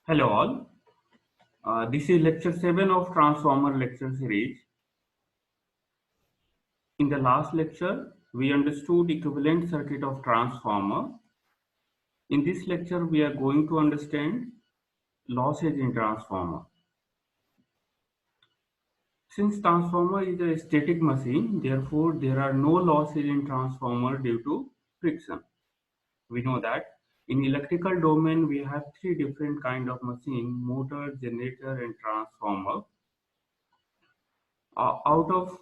Hello all. This is lecture 7 of Transformer lecture series. In the last lecture, we understood equivalent circuit of transformer. In this lecture, we are going to understand losses in transformer. Since transformer is a static machine, therefore there are no losses in transformer due to friction. We know that in electrical domain, we have three different kind of machine: motor, generator, and transformer. Out of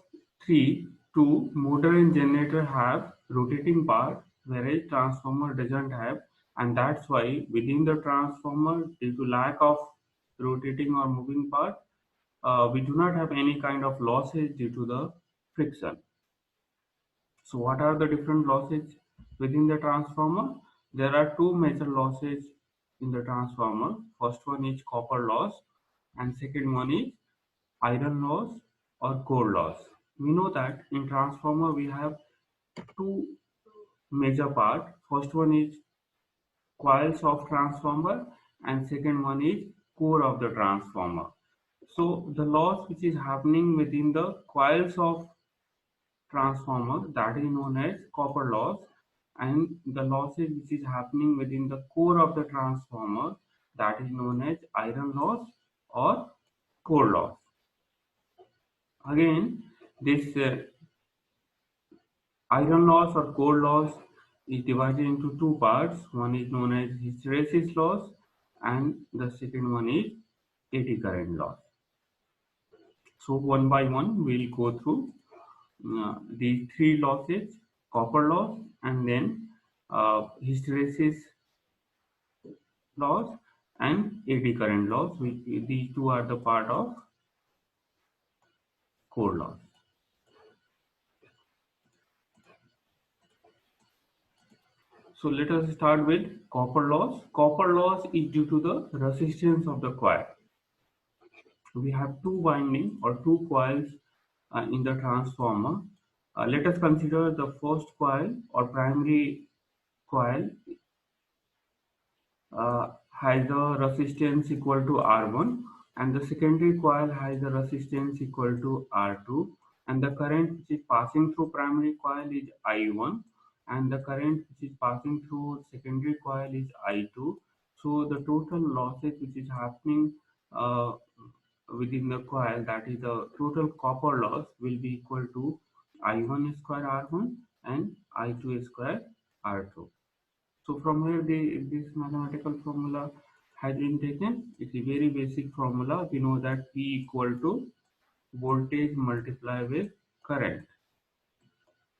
three, two motor and generator have rotating part, whereas transformer doesn't have, and that's why within the transformer, due to lack of rotating or moving part, we do not have any kind of losses due to the friction. So what are the different losses within the transformer? There are two major losses in the transformer. First one is copper loss, and second one is iron loss or core loss. We know that in transformer we have two major part. First one is coils of transformer and second one is core of the transformer. So the loss which is happening within the coils of transformer, that is known as copper loss, and the losses which is happening within the core of the transformer, that is known as iron loss or core loss. Again, this iron loss or core loss is divided into two parts. One is known as hysteresis loss and the second one is eddy current loss. So one by one we'll go through these three losses: copper loss, and then hysteresis loss and eddy current loss. These two are the part of core loss. So let us start with copper loss. Copper loss is due to the resistance of the coil. We have two winding or two coils in the transformer. Let us consider the first coil or primary coil has the resistance equal to R1, and the secondary coil has the resistance equal to R2, and the current which is passing through primary coil is I1, and the current which is passing through secondary coil is I2. So the total losses which is happening uh, within the coil, that is the total copper loss, will be equal to I1 square R1 and I2 square R2. So from here this mathematical formula has been taken. It's a very basic formula. We know that P equal to voltage multiplied with current,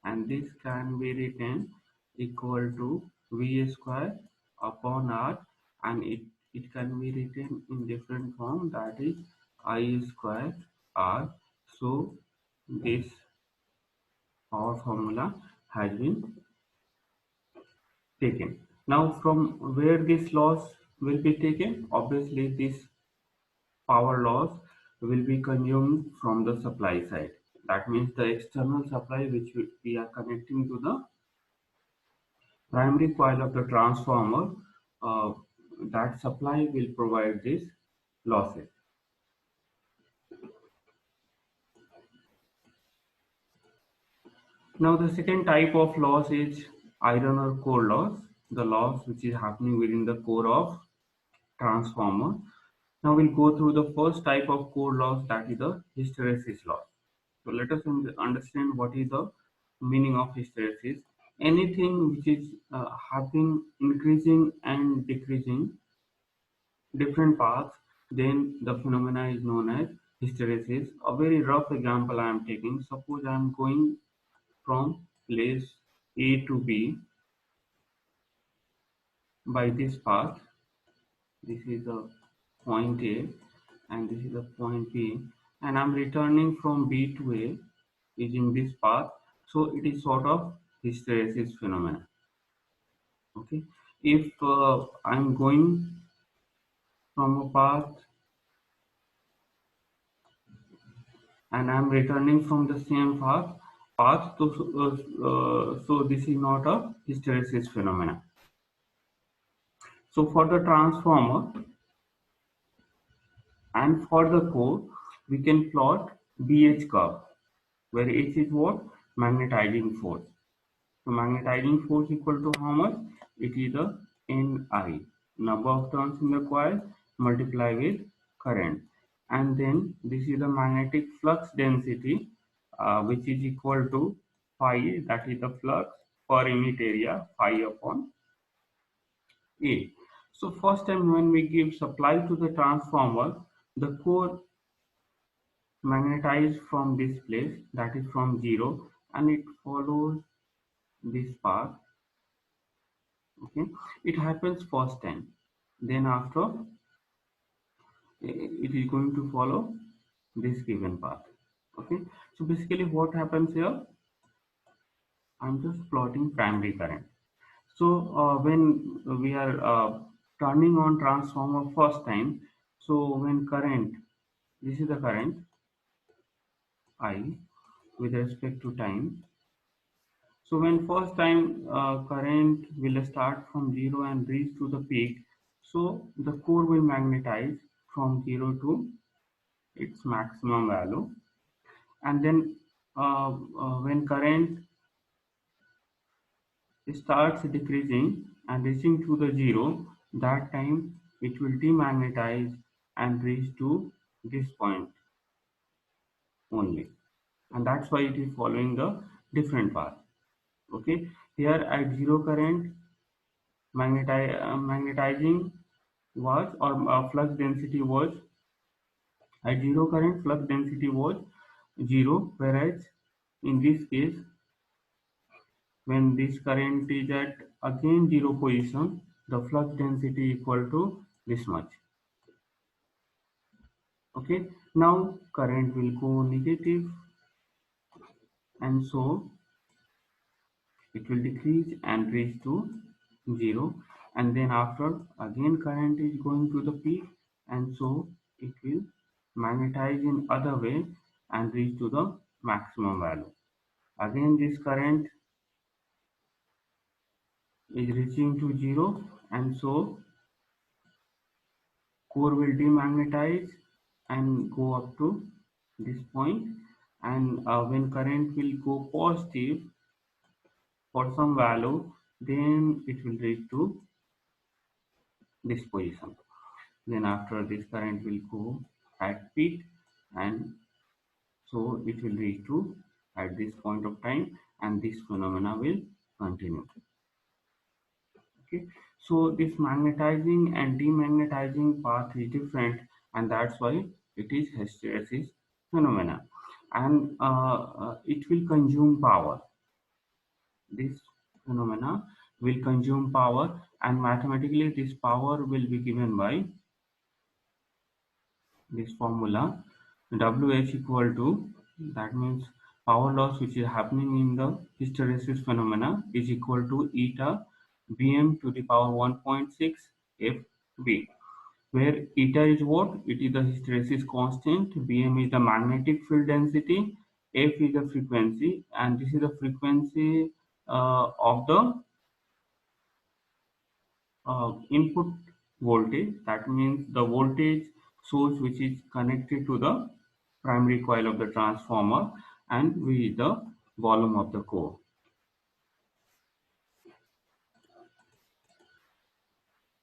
and this can be written equal to V square upon R, and it can be written in different form, that is I square R. So this our formula has been taken. Now from where this loss will be taken? Obviously this power loss will be consumed from the supply side. That means the external supply which we are connecting to the primary coil of the transformer, uh, that supply will provide this losses. Now the second type of loss is iron or core loss, the loss which is happening within the core of transformer. Now we'll go through the first type of core loss, that is the hysteresis loss. So let us understand what is the meaning of hysteresis. Anything which is having increasing and decreasing different paths, then the phenomena is known as hysteresis. A very rough example I am taking. Suppose I am going from place A to B by this path. This is the point A and this is the point B, and I'm returning from B to A using this path. So it is sort of hysteresis phenomena. Okay, if I'm going from a path and I'm returning from the same path, so this is not a hysteresis phenomena. So for the transformer, And for the core, we can plot BH curve, where H is what? Magnetizing force. So magnetizing force equal to how much? It is the Ni, number of turns in the coil multiply with current. And then this is the magnetic flux density, which is equal to phi, that is the flux per unit area, phi upon A. So first time when we give supply to the transformer, the core magnetized from this place, that is from 0, and it follows this path. Okay, it happens first time, then after it is going to follow this given path. Okay, so basically what happens here, I'm just plotting primary current. So when we are turning on transformer first time, so when current, this is the current I with respect to time. So when first time current will start from 0 and reach to the peak, so the core will magnetize from 0 to its maximum value. And then when current starts decreasing and reaching to the 0, that time it will demagnetize and reach to this point only. And that's why it is following the different path. Okay, here at 0 current, magnetizing was, or flux density was, at 0 current flux density was 0, whereas in this case when this current is at again 0 position, the flux density equal to this much. Okay, now current will go negative, and so it will decrease and reach to 0, and then after again current is going to the peak, and so it will magnetize in other way and reach to the maximum value. Again this current is reaching to 0, and so core will demagnetize and go up to this point. And when current will go positive for some value, then it will reach to this position. Then after this current will go at peak, and so it will reach to at this point of time, and this phenomena will continue. Okay, so this magnetizing and demagnetizing path is different, and that's why it is hysteresis phenomena. And it will consume power. This phenomena will consume power, and mathematically this power will be given by this formula, WH equal to, that means power loss which is happening in the hysteresis phenomena is equal to eta Bm to the power 1.6 FB, where eta is what? It is the hysteresis constant, Bm is the magnetic field density, F is the frequency, and this is the frequency of the input voltage. That means the voltage source which is connected to the primary coil of the transformer, and V is the volume of the core.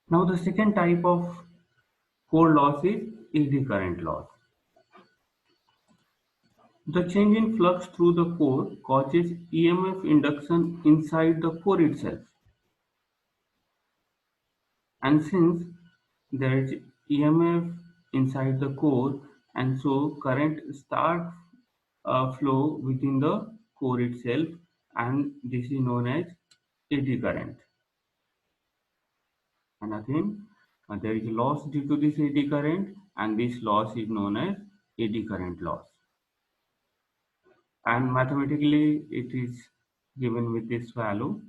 Now the second type of core loss is eddy current loss. The change in flux through the core causes EMF induction inside the core itself. And since there is EMF inside the core, and so current starts flow within the core itself, and this is known as eddy current. And again there is loss due to this eddy current, and this loss is known as eddy current loss. And mathematically it is given with this value.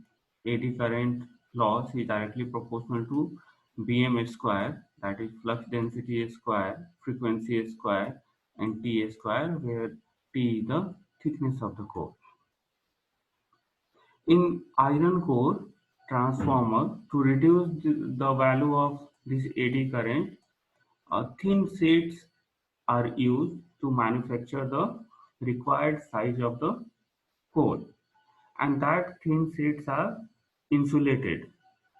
Eddy current loss is directly proportional to Bm square, that is flux density square, frequency square, and T square, where T is the thickness of the core. In iron core transformer, to reduce the value of this eddy current, thin sheets are used to manufacture the required size of the core, and that thin sheets are insulated.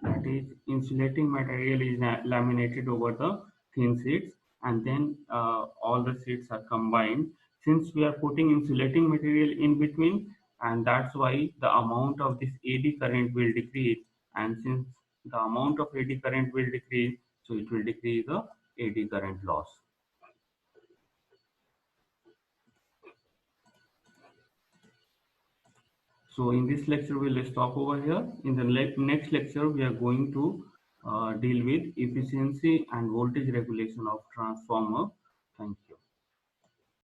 That is, insulating material is laminated over the thin sheets, and then all the sheets are combined. Since we are putting insulating material in between, and that's why the amount of this AD current will decrease. And since the amount of AD current will decrease, so it will decrease the AD current loss. So in this lecture, we'll stop over here. In the next lecture, we are going to deal with efficiency and voltage regulation of transformer.